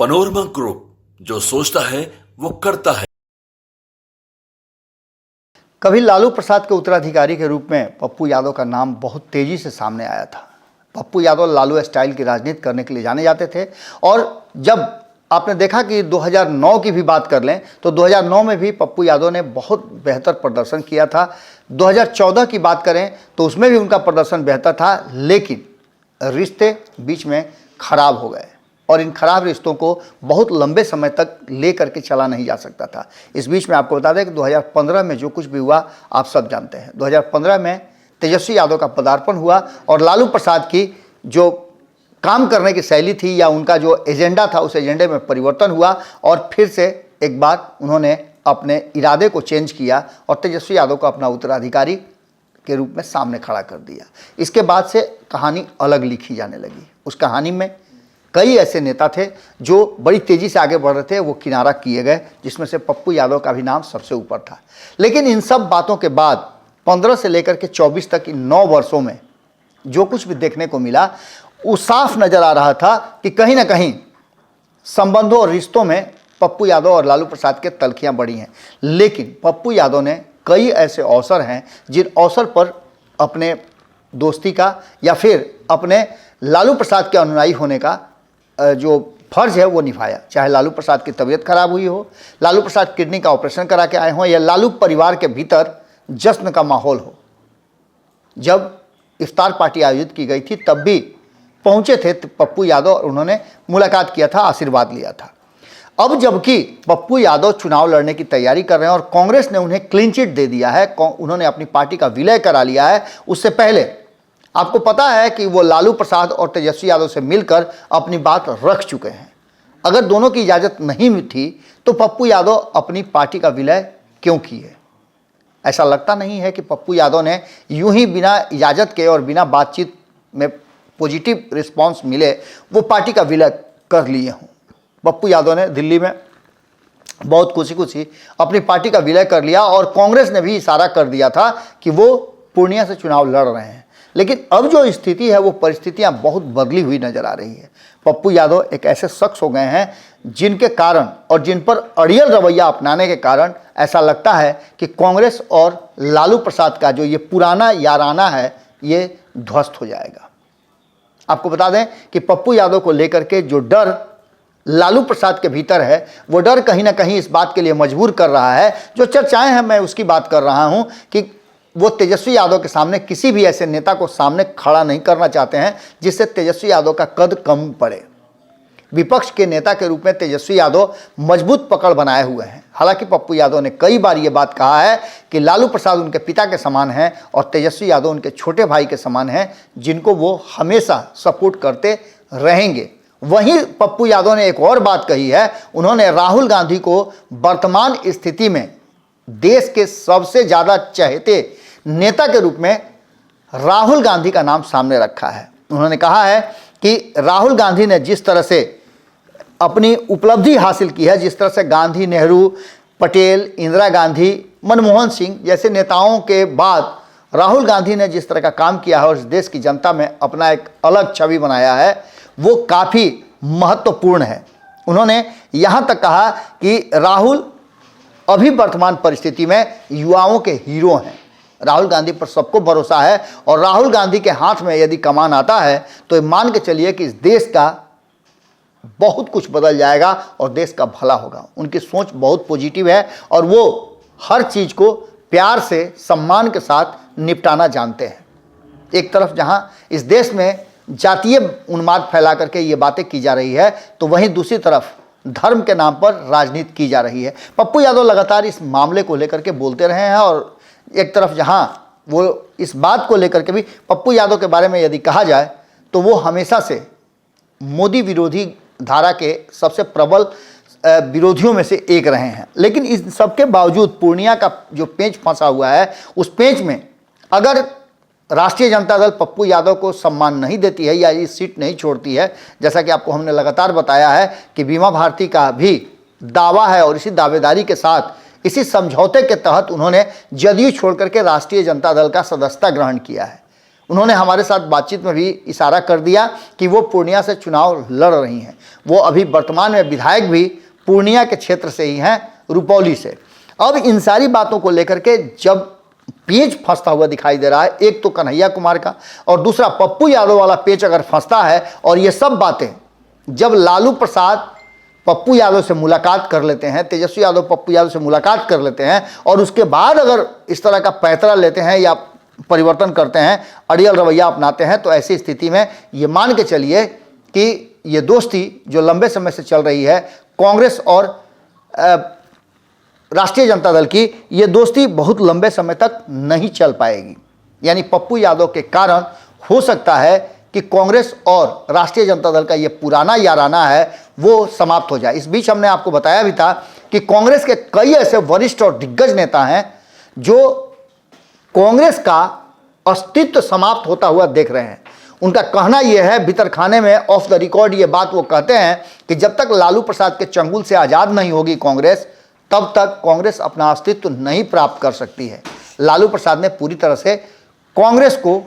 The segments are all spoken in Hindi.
पनोरमा ग्रुप, जो सोचता है वो करता है। कभी लालू प्रसाद के उत्तराधिकारी के रूप में पप्पू यादव का नाम बहुत तेजी से सामने आया था। पप्पू यादव लालू स्टाइल की राजनीति करने के लिए जाने जाते थे और जब आपने देखा कि 2009 की भी बात कर लें तो 2009 में भी पप्पू यादव ने बहुत बेहतर प्रदर्शन किया था। 2014 की बात करें तो उसमें भी उनका प्रदर्शन बेहतर था, लेकिन रिश्ते बीच में खराब हो गए और इन खराब रिश्तों को बहुत लंबे समय तक ले करके चला नहीं जा सकता था। इस बीच में आपको बता दें कि 2015 में जो कुछ भी हुआ आप सब जानते हैं। 2015 में तेजस्वी यादव का पदार्पण हुआ और लालू प्रसाद की जो काम करने की शैली थी या उनका जो एजेंडा था उस एजेंडे में परिवर्तन हुआ और फिर से एक बार उन्होंने अपने इरादे को चेंज किया और तेजस्वी यादव को अपना उत्तराधिकारी के रूप में सामने खड़ा कर दिया। इसके बाद से कहानी अलग लिखी जाने लगी। उस कहानी में कई ऐसे नेता थे जो बड़ी तेज़ी से आगे बढ़ रहे थे, वो किनारा किए गए, जिसमें से पप्पू यादव का भी नाम सबसे ऊपर था। लेकिन इन सब बातों के बाद 15 से लेकर के 24 तक इन 9 वर्षों में जो कुछ भी देखने को मिला वो साफ नज़र आ रहा था कि कहीं ना कहीं संबंधों और रिश्तों में पप्पू यादव और लालू प्रसाद के तलखियाँ बढ़ी हैं। लेकिन पप्पू यादव ने कई ऐसे अवसर हैं जिन अवसर पर अपने दोस्ती का या फिर अपने लालू प्रसाद के अनुयायी होने का जो फर्ज है वो निभाया। चाहे लालू प्रसाद की तबीयत खराब हुई हो, लालू प्रसाद किडनी का ऑपरेशन करा के आए हों या लालू परिवार के भीतर जश्न का माहौल हो। जब इफ्तार पार्टी आयोजित की गई थी तब भी पहुंचे थे पप्पू यादव और उन्होंने मुलाकात किया था, आशीर्वाद लिया था। अब जबकि पप्पू यादव चुनाव लड़ने की तैयारी कर रहे हैं और कांग्रेस ने उन्हें क्लीन चिट दे दिया है, उन्होंने अपनी पार्टी का विलय करा लिया है, उससे पहले आपको पता है कि वो लालू प्रसाद और तेजस्वी यादव से मिलकर अपनी बात रख चुके हैं। अगर दोनों की इजाज़त नहीं थी तो पप्पू यादव अपनी पार्टी का विलय क्यों किए? ऐसा लगता नहीं है कि पप्पू यादव ने यूं ही बिना इजाज़त के और बिना बातचीत में पॉजिटिव रिस्पांस मिले वो पार्टी का विलय कर लिए हों। पप्पू यादव ने दिल्ली में बहुत खुशी खुशी अपनी पार्टी का विलय कर लिया और कांग्रेस ने भी इशारा कर दिया था कि वो पूर्णिया से चुनाव लड़ रहे हैं। लेकिन अब जो स्थिति है वो परिस्थितियां बहुत बदली हुई नजर आ रही है। पप्पू यादव एक ऐसे शख्स हो गए हैं जिनके कारण और जिन पर अड़ियल रवैया अपनाने के कारण ऐसा लगता है कि कांग्रेस और लालू प्रसाद का जो ये पुराना याराना है ये ध्वस्त हो जाएगा। आपको बता दें कि पप्पू यादव को लेकर के जो डर लालू प्रसाद के भीतर है वो डर कहीं ना कहीं इस बात के लिए मजबूर कर रहा है, जो चर्चाएं हैं मैं उसकी बात कर रहा हूं कि वो तेजस्वी यादव के सामने किसी भी ऐसे नेता को सामने खड़ा नहीं करना चाहते हैं जिससे तेजस्वी यादव का कद कम पड़े। विपक्ष के नेता के रूप में तेजस्वी यादव मजबूत पकड़ बनाए हुए हैं। हालांकि पप्पू यादव ने कई बार ये बात कहा है कि लालू प्रसाद उनके पिता के समान हैं और तेजस्वी यादव उनके छोटे भाई के समान हैं जिनको वो हमेशा सपोर्ट करते रहेंगे। वहीं पप्पू यादव ने एक और बात कही है, उन्होंने राहुल गांधी को वर्तमान स्थिति में देश के सबसे ज़्यादा चहेते नेता के रूप में राहुल गांधी का नाम सामने रखा है। उन्होंने कहा है कि राहुल गांधी ने जिस तरह से अपनी उपलब्धि हासिल की है, जिस तरह से गांधी, नेहरू, पटेल, इंदिरा गांधी, मनमोहन सिंह जैसे नेताओं के बाद राहुल गांधी ने जिस तरह का काम किया है और इस देश की जनता में अपना एक अलग छवि बनाया है वो काफ़ी महत्वपूर्ण है। उन्होंने यहाँ तक कहा कि राहुल अभी वर्तमान परिस्थिति में युवाओं के हीरो हैं। राहुल गांधी पर सबको भरोसा है और राहुल गांधी के हाथ में यदि कमान आता है तो मान के चलिए कि इस देश का बहुत कुछ बदल जाएगा और देश का भला होगा। उनकी सोच बहुत पॉजिटिव है और वो हर चीज़ को प्यार से, सम्मान के साथ निपटाना जानते हैं। एक तरफ जहां इस देश में जातीय उन्माद फैला करके ये बातें की जा रही है तो वहीं दूसरी तरफ धर्म के नाम पर राजनीति की जा रही है। पप्पू यादव लगातार इस मामले को लेकर के बोलते रहे हैं और एक तरफ जहां वो इस बात को लेकर के भी पप्पू यादव के बारे में यदि कहा जाए तो वो हमेशा से मोदी विरोधी धारा के सबसे प्रबल विरोधियों में से एक रहे हैं। लेकिन इस सबके बावजूद पूर्णिया का जो पेंच फंसा हुआ है उस पेंच में अगर राष्ट्रीय जनता दल पप्पू यादव को सम्मान नहीं देती है या इस सीट नहीं छोड़ती है, जैसा कि आपको हमने लगातार बताया है कि बीमा भारती का भी दावा है और इसी दावेदारी के साथ इसी समझौते के तहत उन्होंने जदयू छोड़ करके राष्ट्रीय जनता दल का सदस्यता ग्रहण किया है। उन्होंने हमारे साथ बातचीत में भी इशारा कर दिया कि वो पूर्णिया से चुनाव लड़ रही हैं। वो अभी वर्तमान में विधायक भी पूर्णिया के क्षेत्र से ही हैं, रुपौली से। अब इन सारी बातों को लेकर के जब पेच फंसता हुआ दिखाई दे रहा है, एक तो कन्हैया कुमार का और दूसरा पप्पू यादव वाला पेच अगर फंसता है, और ये सब बातें जब लालू प्रसाद पप्पू यादव से मुलाकात कर लेते हैं, तेजस्वी यादव पप्पू यादव से मुलाकात कर लेते हैं और उसके बाद अगर इस तरह का पैंतरा लेते हैं या परिवर्तन करते हैं, अड़ियल रवैया अपनाते हैं, तो ऐसी स्थिति में ये मान के चलिए कि ये दोस्ती जो लंबे समय से चल रही है कांग्रेस और राष्ट्रीय जनता दल की, ये दोस्ती बहुत लंबे समय तक नहीं चल पाएगी। यानी पप्पू यादव के कारण हो सकता है कि कांग्रेस और राष्ट्रीय जनता दल का ये पुराना याराना है वो समाप्त हो जाए। इस बीच हमने आपको बताया भी था कि कांग्रेस के कई ऐसे वरिष्ठ और दिग्गज नेता हैं जो कांग्रेस का अस्तित्व समाप्त होता हुआ देख रहे हैं। उनका कहना यह है, भीतरखाने में ऑफ द रिकॉर्ड ये बात वो कहते हैं कि जब तक लालू प्रसाद के चंगुल से आज़ाद नहीं होगी कांग्रेस, तब तक कांग्रेस अपना अस्तित्व नहीं प्राप्त कर सकती है। लालू प्रसाद ने पूरी तरह से कांग्रेस को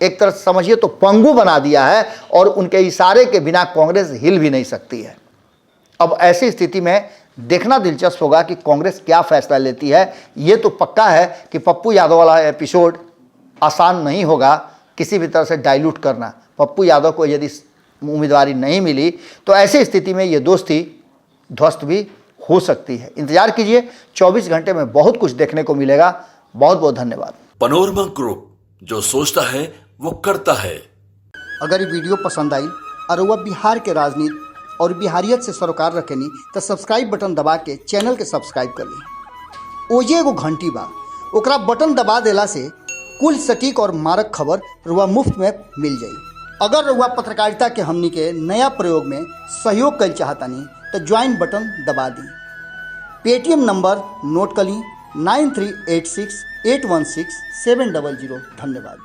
एक तरह से समझिए तो पंगु बना दिया है और उनके इशारे के बिना कांग्रेस हिल भी नहीं सकती है। अब ऐसी स्थिति में देखना दिलचस्प होगा कि कांग्रेस क्या फैसला लेती है। ये तो पक्का है कि पप्पू यादव वाला एपिसोड आसान नहीं होगा किसी भी तरह से डाइल्यूट करना। पप्पू यादव को यदि उम्मीदवारी नहीं मिली तो ऐसी स्थिति में ये दोस्ती ध्वस्त भी हो सकती है। इंतजार कीजिए, 24 घंटे में बहुत कुछ देखने को मिलेगा। बहुत बहुत धन्यवाद। पनोरमा ग्रुप, जो सोचता है वो करता है। अगर ये वीडियो पसंद आई और वह बिहार के राजनीति और बिहारियत से सरोकार रखेनी तो सब्सक्राइब बटन दबा के चैनल के सब्सक्राइब कर ली। ओजे एगो घंटी बा, ओकरा बटन दबा देला से कुल सटीक और मारक खबर रुआ मुफ्त में मिल जाई। अगर रुआ पत्रकारिता के हमनी के नया प्रयोग में सहयोग कर चाहतानी तो ज्वाइन बटन दबा दी। पेटीएम नंबर नोट कर ली 9386816700। धन्यवाद।